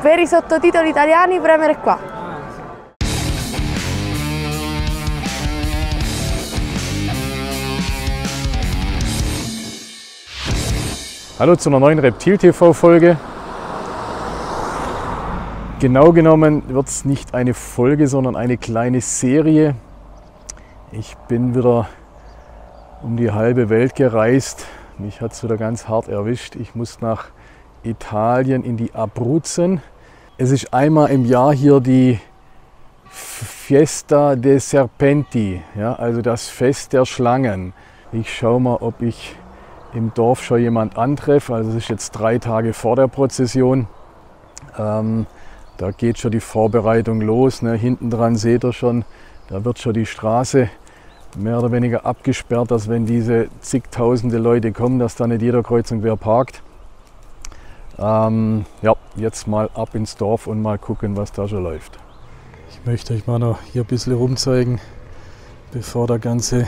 Per i sottotitoli italiani premere qua. Hallo zu einer neuen Reptil-TV-Folge. Genau genommen wird es nicht eine Folge, sondern eine kleine Serie. Ich bin wieder um die halbe Welt gereist. Mich hat es wieder ganz hart erwischt. Ich muss nach Italien in die Abruzzen. Es ist einmal im Jahr hier die Fiesta dei Serpenti, ja, also das Fest der Schlangen. Ich schaue mal, ob ich im Dorf schon jemand antreffe. Also es ist jetzt 3 Tage vor der Prozession. Da geht schon die Vorbereitung los. Ne? Hinten dran seht ihr schon, da wird schon die Straße mehr oder weniger abgesperrt, dass wenn diese zigtausende Leute kommen, dass da nicht jeder Kreuzung wer parkt. Ja, jetzt mal ab ins Dorf und mal gucken, was da schon läuft. Ich möchte euch mal noch hier ein bisschen rumzeigen, bevor der ganze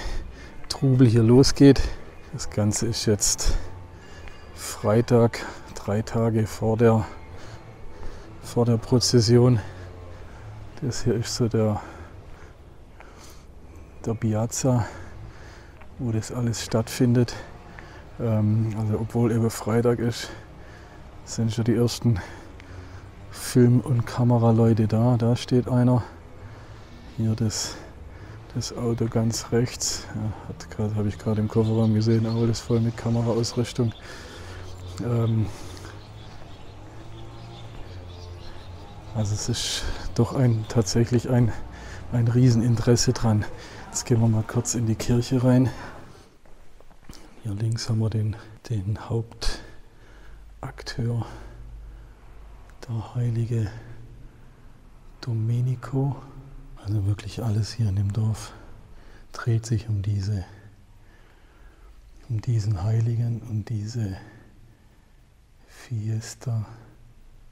Trubel hier losgeht. Das Ganze ist jetzt Freitag, 3 Tage vor der Prozession. Das hier ist so der Piazza, wo das alles stattfindet. Also obwohl eben Freitag ist, sind schon die ersten Film- und Kameraleute da. Da steht einer. Hier das Auto ganz rechts. Ja, habe ich gerade im Kofferraum gesehen, alles voll mit Kameraausrüstung. Also es ist doch tatsächlich ein Rieseninteresse dran. Jetzt gehen wir mal kurz in die Kirche rein. Hier links haben wir den Hauptakteur, der heilige Domenico. Also wirklich alles hier in dem Dorf dreht sich um diesen Heiligen und diese Fiesta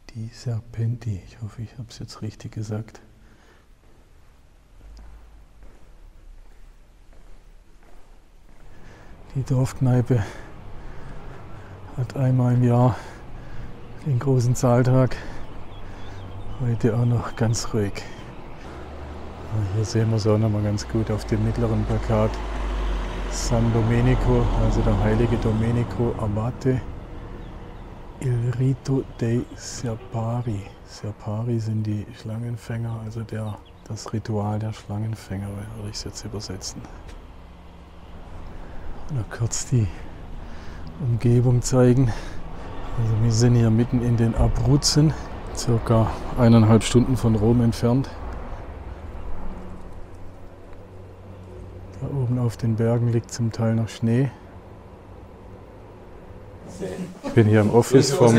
dei Serpenti. Ich hoffe, ich habe es jetzt richtig gesagt. Die Dorfkneipe hat einmal im Jahr den großen Zahltag. Heute auch noch ganz ruhig. Hier sehen wir es auch noch mal ganz gut auf dem mittleren Plakat. San Domenico, also der heilige Domenico Abate. Il rito dei Serpari. Serpari sind die Schlangenfänger, also das Ritual der Schlangenfänger, würde ich es jetzt übersetzen. Noch kurz die Umgebung zeigen. Also wir sind hier mitten in den Abruzzen, circa 1,5 Stunden von Rom entfernt. Da oben auf den Bergen liegt zum Teil noch Schnee. Ich bin hier im Office vom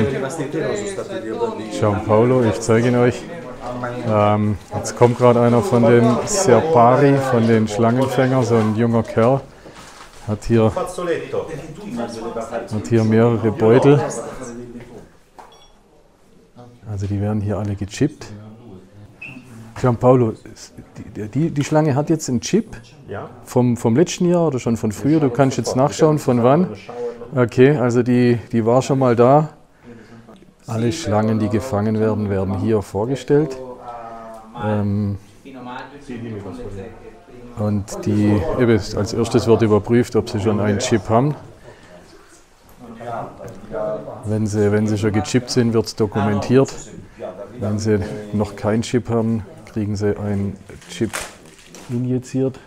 Giampaolo, ich zeige ihn euch. Jetzt kommt gerade einer von den Serpari, von den Schlangenfängern, so ein junger Kerl. Hat hier mehrere Beutel. Also die werden hier alle gechippt. Giampaolo, die Schlange hat jetzt einen Chip vom letzten Jahr oder schon von früher? Du kannst jetzt nachschauen, von wann? Okay, also die war schon mal da. Alle Schlangen, die gefangen werden, werden hier vorgestellt. Und als erstes wird überprüft, ob sie schon einen Chip haben. Wenn sie schon gechippt sind, wird es dokumentiert. Wenn sie noch keinen Chip haben, kriegen sie einen Chip injiziert.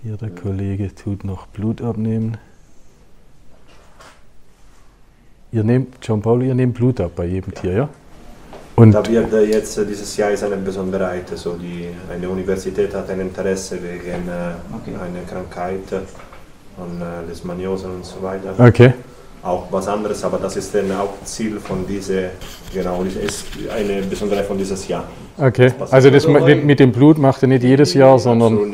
Hier der Kollege tut noch Blut abnehmen. Giampaolo, ihr nehmt Blut ab bei jedem Tier, ja? Und da wird jetzt dieses Jahr ist eine Besonderheit. Also eine Universität hat ein Interesse wegen einer Krankheit und Leishmaniose und so weiter. Okay. Auch was anderes, aber das ist dann auch Ziel von dieser, genau, ist eine Besonderheit von dieses Jahr. Okay, also das mit dem Blut macht er nicht jedes Jahr, sondern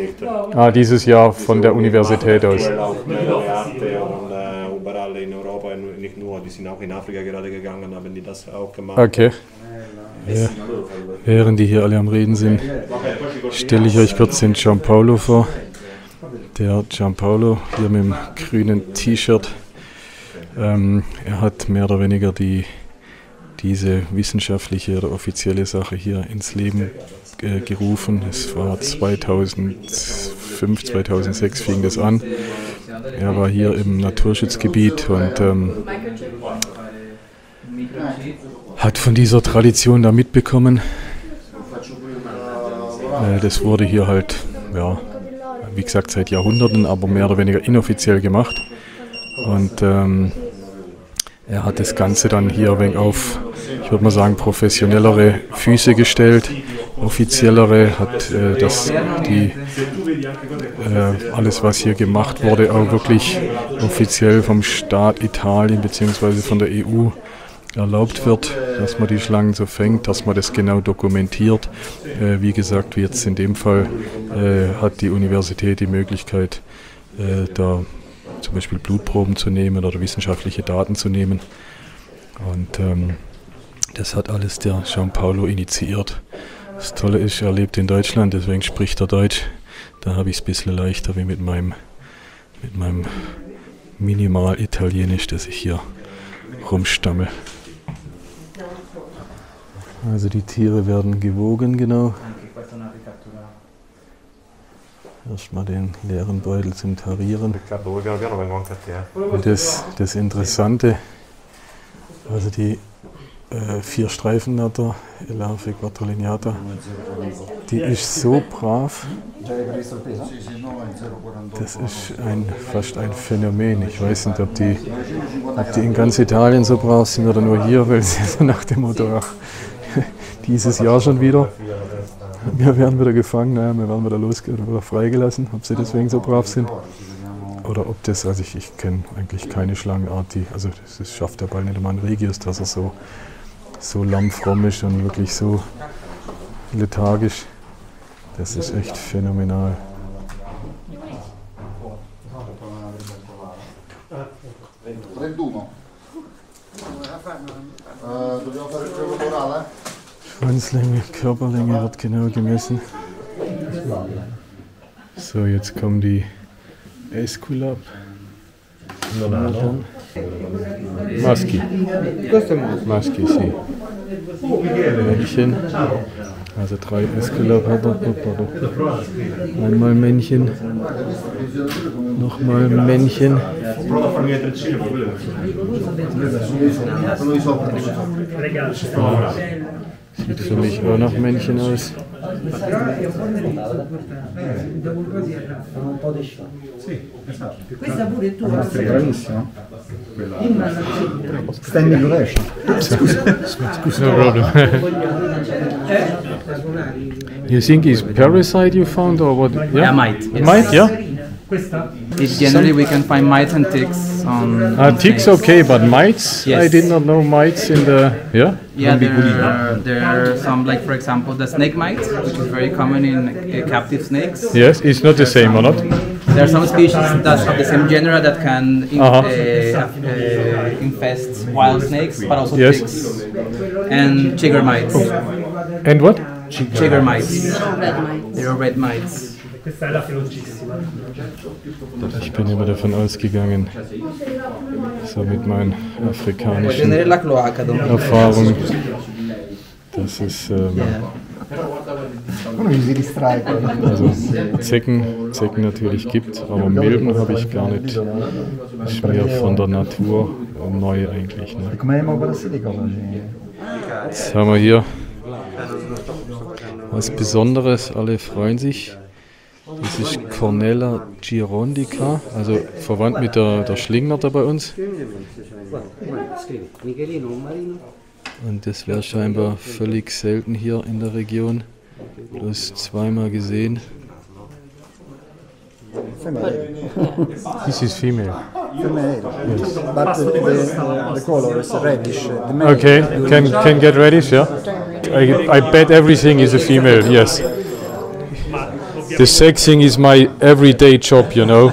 dieses Jahr von der Universität aus. Auch mehrere Arten und überall in Europa, nicht nur, die sind auch in Afrika gerade gegangen, haben die das auch gemacht. Okay. Ja. Während die hier alle am Reden sind, stelle ich euch kurz den Giampaolo vor. Der Giampaolo hier mit dem grünen T-Shirt. Er hat mehr oder weniger die diese wissenschaftliche oder offizielle Sache hier ins Leben gerufen. Es war 2005, 2006 fing das an. Er war hier im Naturschutzgebiet und hat von dieser Tradition da mitbekommen. Das wurde hier halt, ja, wie gesagt, seit Jahrhunderten, aber mehr oder weniger inoffiziell gemacht. Und er hat das Ganze dann hier ein wenig auf, ich würde mal sagen, professionellere Füße gestellt. Offiziellere hat alles, was hier gemacht wurde, auch wirklich offiziell vom Staat Italien bzw. von der EU erlaubt wird, dass man die Schlangen so fängt, dass man das genau dokumentiert. Wie gesagt, wie jetzt in dem Fall hat die Universität die Möglichkeit, da zum Beispiel Blutproben zu nehmen oder wissenschaftliche Daten zu nehmen. Und das hat alles der Giampaolo initiiert. Das Tolle ist, er lebt in Deutschland, deswegen spricht er Deutsch. Da habe ich es ein bisschen leichter wie mit meinem Minimal-Italienisch, das ich hier rumstammel. Also die Tiere werden gewogen, genau. Erstmal den leeren Beutel zum Tarieren. Und das Interessante, also die 4 Streifennatter, Elaphe quadrilineata, die ist so brav, das ist fast ein Phänomen. Ich weiß nicht, ob die in ganz Italien so brav sind oder nur hier, weil sie so nach dem Motto, ach, dieses Jahr schon wieder, wir werden wieder gefangen, naja, wir werden wieder freigelassen, ob sie deswegen so brav sind. Oder ob das, also ich kenne eigentlich keine Schlangenart, also das schafft der Ball nicht einmal ein Regius, dass er so lammfromm ist und wirklich so lethargisch. Das ist echt phänomenal. 31. Dobbiamo fare il gioco orale? Schwanzlänge, Körperlänge wird genau gemessen. So, jetzt kommen die Esculap. Maschi. Maschi, sì. Männchen. Also 3 Esculap hat er. Einmal Männchen. Nochmal Männchen. Sieht für mich auch nach Männchen aus. Standing ovation. No problem. You think it's parasite you found or what? Yeah, mite. Yes. Mite, yeah? Generally we can find mites and ticks on Ticks snakes. okay, but mites? Yes. I did not know mites in the... Yeah? Yeah, there are some, like for example the snake mite, which is very common in captive snakes. Yes, it's not the same or not? There are some species that of the same genera that can infest wild snakes, but also Yes. ticks and chigger mites. And what? Chigger mites. They are red mites. Ich bin immer davon ausgegangen, so mit meinen afrikanischen La cloaca, Erfahrungen, dass es also Zecken natürlich gibt, aber Milben habe ich gar nicht. Das ist mir von der Natur neu eigentlich. Ne? Jetzt haben wir hier was Besonderes, alle freuen sich. Das ist Cornella girondica, also verwandt mit der Schlingnatter bei uns. Und das wäre scheinbar völlig selten hier in der Region. Bloß zweimal gesehen. This is female. Female. Yes. But the color is reddish. The male. Okay, can get reddish, yeah? I bet everything is a female, yes. The sexing is my everyday job, you know.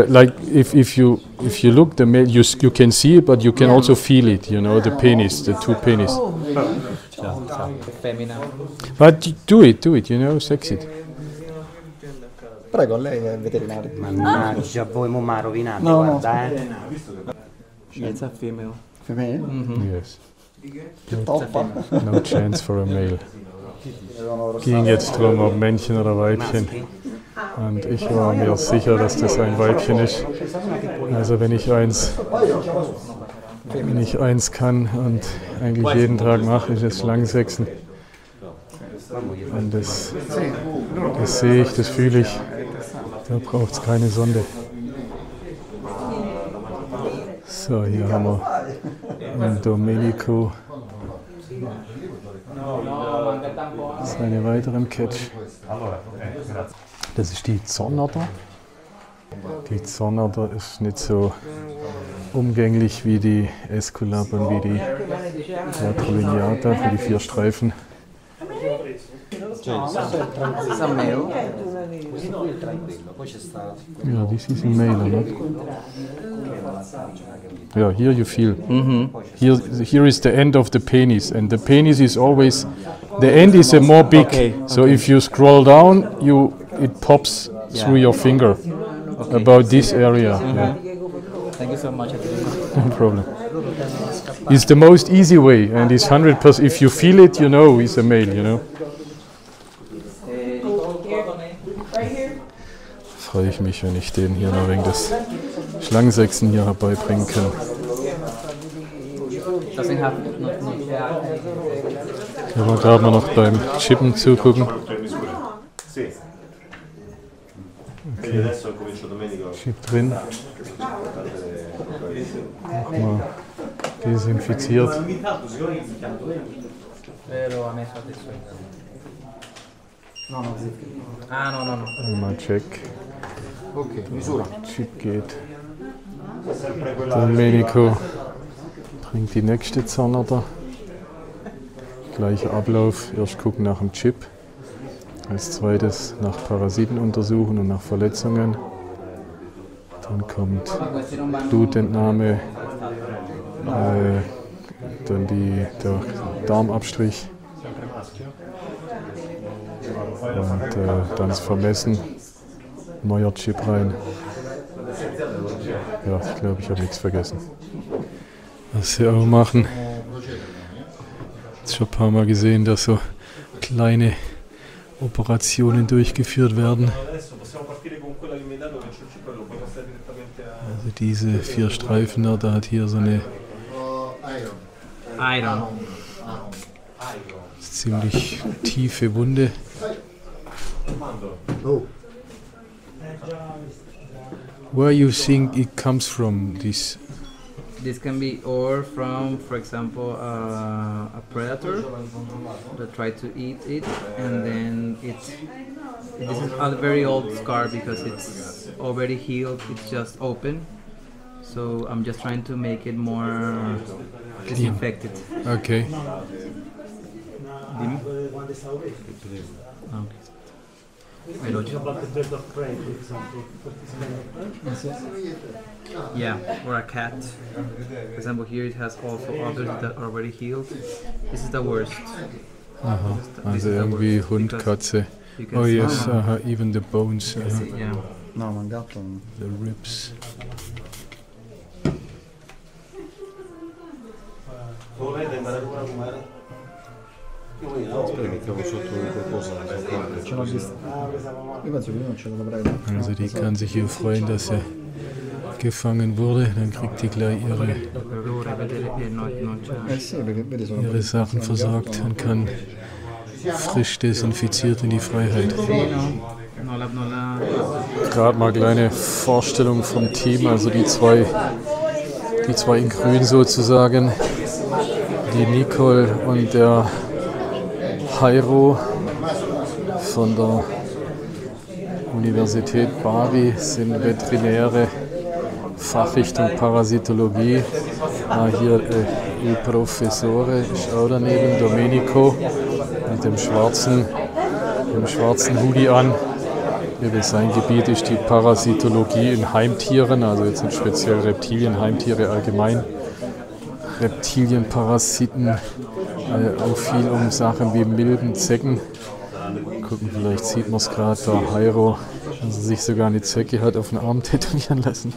Like if you look the male, you can see it, but you can also feel it, you know, the penis, the 2 penis. But do it, you know, sex it. Prego, lei è il veterinario. Mannaggia, voi mo' m'ha rovinato, No, guarda, It's a female. Female? Yes. Toppa. No chance for a male. Ging jetzt drum, ob Männchen oder Weibchen. Und ich war mir sicher, dass das ein Weibchen ist. Also wenn ich eins kann und eigentlich jeden Tag mache, ist es Schlangensechsen. Und das sehe ich, das fühle ich. Da braucht es keine Sonde. So, hier haben wir einen Domenico. Seine weiteren Catch. Das ist die Zornader. Die Zornader ist nicht so umgänglich wie die Esculap und wie die Quadriviata für die 4 Streifen. Ja, this is a male, no? Yeah, here you feel. Here is the end of the penis, and the penis is always, the end is a more big. Okay. So if you scroll down, it pops through your finger. About this area. Yeah. Thank you so much. No problem. It's the most easy way, and it's 100%. If you feel it, you know it's a male. You know. Freue ich mich, wenn ich den hier noch wegen des Schlangensechsen hier herbeibringen kann. Können wir gerade mal noch beim Chippen zugucken. Okay. Chip drin. Nochmal desinfiziert. Einmal check. Chip geht. Domenico bringt die nächste Zornader. Gleicher Ablauf. Erst gucken nach dem Chip. Als zweites nach Parasiten untersuchen und nach Verletzungen. Dann kommt Blutentnahme, dann der Darmabstrich und dann das Vermessen, neuer Chip rein. Ja, ich glaube, ich habe nichts vergessen. Was sie auch machen, jetzt schon ein paar Mal gesehen, dass so kleine Operationen durchgeführt werden. Also diese 4 Streifen da hat hier so eine ziemlich tiefe Wunde. Where you think it comes from, this? This can be or from, for example, a predator that tried to eat it, and then this is a very old scar because it's already healed. It's just open, so I'm just trying to make it more disinfected. Okay. Dimmi. Okay. Veloce. Yeah, or a cat. For example, here it has also others that are already healed. This is the worst. Aha, also irgendwie Hund, Katze. Oh yes, even the bones. Yeah. No, ma gatto. The ribs. Also die kann sich hier freuen, dass sie gefangen wurde. Dann kriegt die gleich ihre Sachen versorgt und kann frisch desinfiziert in die Freiheit. Gerade mal kleine Vorstellung vom Team, also die zwei in Grün sozusagen, die Nicole und der Jairo von der Universität Bari sind Veterinäre, Fachrichtung Parasitologie. Hier il Professore ist auch daneben, Domenico mit dem schwarzen Hoodie an. Sein Gebiet ist die Parasitologie in Heimtieren, also jetzt sind speziell Reptilien, Heimtiere allgemein. Reptilienparasiten, auch viel um Sachen wie Milben, Zecken. Gucken, vielleicht sieht man es gerade, der Jairo, dass er sich sogar eine Zecke hat auf den Arm tätowieren lassen.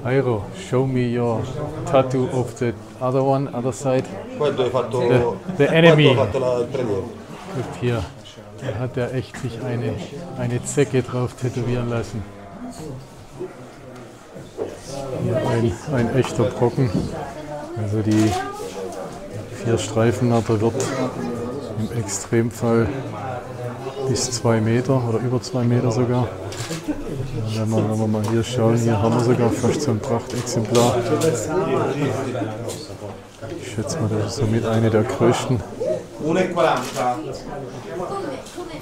Jairo, show me your tattoo of the other side. Quando hai fatto, the enemy. quando ho fatto il prelievo. Guckt hier, da hat er echt sich eine Zecke drauf tätowieren lassen. Hier ein echter Brocken. Also die 4-Streifennatter wird im Extremfall bis 2 Meter oder über 2 Meter sogar. Wenn wir mal hier schauen, hier haben wir sogar fast so ein Prachtexemplar. Ich schätze mal, das ist somit eine der größten.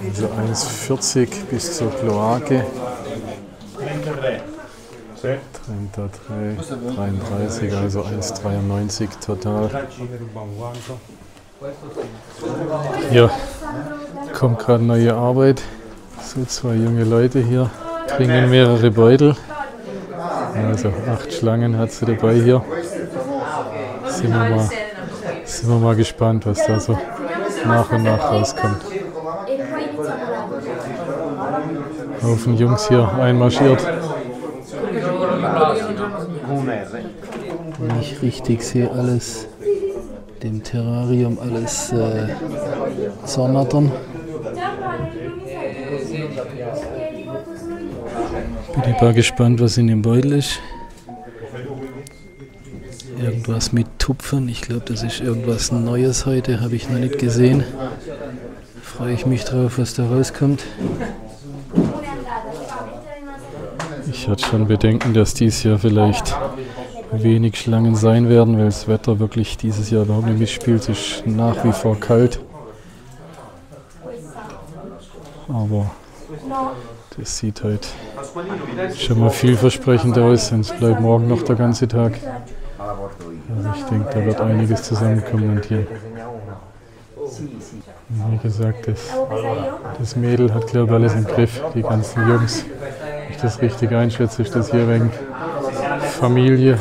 Also 1,40 bis zur Kloake. 33, also 1,93 total. Hier kommt gerade neue Arbeit. So 2 junge Leute hier bringen mehrere Beutel. Also 8 Schlangen hat sie dabei hier. Sind wir mal gespannt, was da so nach und nach rauskommt. Haufen Jungs hier einmarschiert. Wenn ich richtig sehe, alles dem Terrarium, alles Zornattern. Bin mal gespannt, was in dem Beutel ist. Irgendwas mit Tupfern, ich glaube, das ist irgendwas Neues heute, habe ich noch nicht gesehen. Freue ich mich drauf, was da rauskommt. Ich hatte schon Bedenken, dass dies Jahr vielleicht wenig Schlangen sein werden, weil das Wetter wirklich dieses Jahr überhaupt nicht mitspielt. Es ist nach wie vor kalt. Aber das sieht heute schon mal vielversprechend aus, sonst bleibt morgen noch der ganze Tag. Also ich denke, da wird einiges zusammenkommen und hier. Wie gesagt, das Mädel hat, glaube ich, alles im Griff, die ganzen Jungs. Wenn ich das richtig einschätze, ist das hier wegen Familie.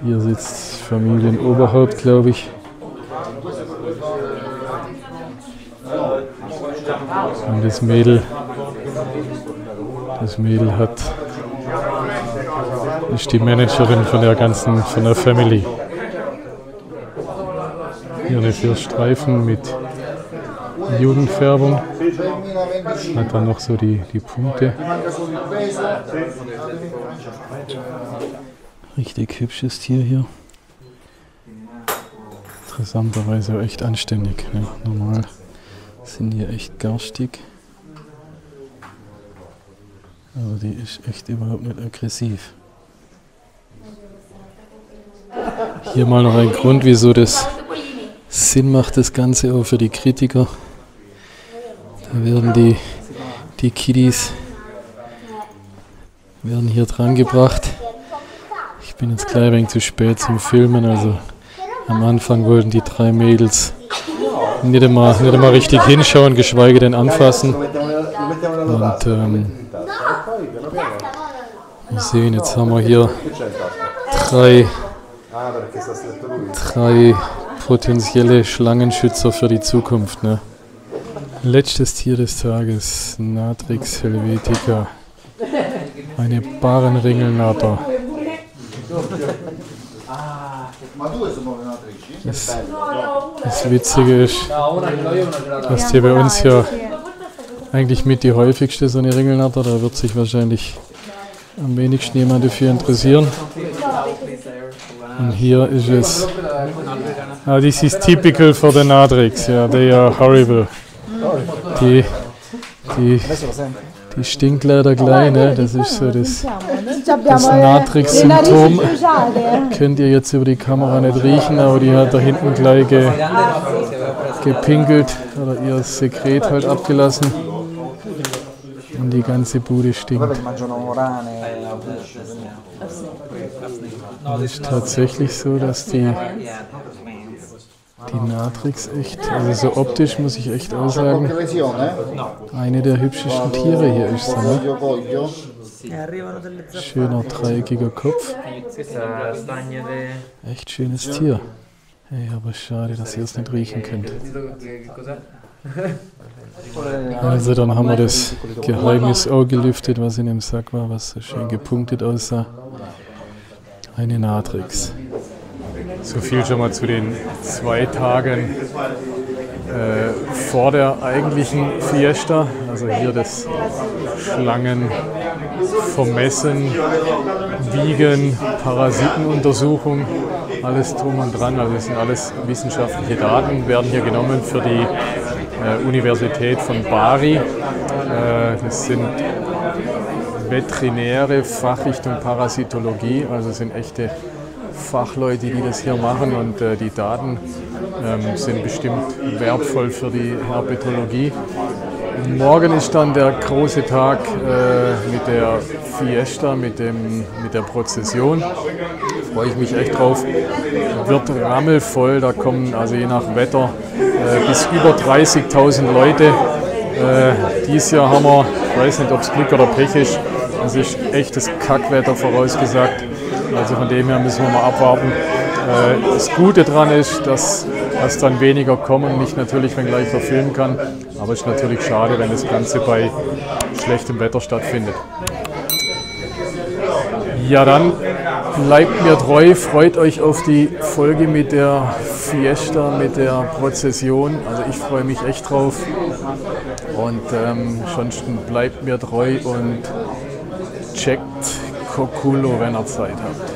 Hier sitzt Familienoberhaupt, glaube ich. Und das Mädel ist die Managerin von der Family. Hier eine 4 Streifen mit Jugendfärbung. Hat dann noch so die Punkte. Richtig hübsches Tier hier. Interessanterweise auch echt anständig. Ne? Normal sind hier echt garstig. Aber die ist echt überhaupt nicht aggressiv. Hier mal noch ein Grund, wieso das Sinn macht, das Ganze auch für die Kritiker. Da werden die Kiddies werden hier dran gebracht. Ich bin jetzt gleich ein wenig zu spät zum Filmen, also am Anfang wollten die 3 Mädels nicht einmal richtig hinschauen, geschweige denn anfassen. Und wir sehen, jetzt haben wir hier 3 potenzielle Schlangenschützer für die Zukunft. Ne? Letztes Tier des Tages, Natrix helvetica, eine Barrenringelnatter. Das Witzige ist, dass hier bei uns ja eigentlich mit die häufigste so eine Ringelnatter, da wird sich wahrscheinlich am wenigsten jemand dafür interessieren. Und hier ist es. This is typical for the Natrix, yeah, they are horrible. Die stinkt leider gleich, ne? Das ist so das Natrix-Symptom. Könnt ihr jetzt über die Kamera nicht riechen, aber die hat da hinten gleich gepinkelt oder ihr Sekret halt abgelassen. Und die ganze Bude stinkt. Es ist tatsächlich so, dass die Natrix echt, also so optisch muss ich echt auch sagen, eine der hübschesten Tiere hier ist. Ne? Schöner dreieckiger Kopf. Echt schönes Tier. Hey, aber schade, dass ihr es nicht riechen könnt. Also dann haben wir das Geheimnis auch gelüftet, was in dem Sack war, was so schön gepunktet aussah. eine Natrix. So viel schon mal zu den 2 Tagen vor der eigentlichen Fiesta. Also hier das Schlangen vermessen, wiegen, Parasitenuntersuchung, alles drum und dran. Also das sind alles wissenschaftliche Daten, werden hier genommen für die Universität von Bari. Das sind Veterinäre, Fachrichtung Parasitologie, also sind echte Fachleute, die das hier machen, und die Daten sind bestimmt wertvoll für die Herpetologie. Morgen ist dann der große Tag mit der Fiesta, mit der Prozession. Da freue ich mich echt drauf. Wird rammelvoll, da kommen also je nach Wetter bis über 30.000 Leute. Dieses Jahr haben wir, ich weiß nicht, ob es Glück oder Pech ist, es ist echtes Kackwetter vorausgesagt. Also von dem her müssen wir mal abwarten. Das Gute daran ist, dass dann weniger kommen und ich natürlich, wenn gleich verfilmen kann. Aber es ist natürlich schade, wenn das Ganze bei schlechtem Wetter stattfindet. Ja, dann bleibt mir treu, freut euch auf die Folge mit der Fiesta, mit der Prozession. Also ich freue mich echt drauf. Und ansonsten bleibt mir treu und checkt Kokulo, wenn ihr Zeit habt.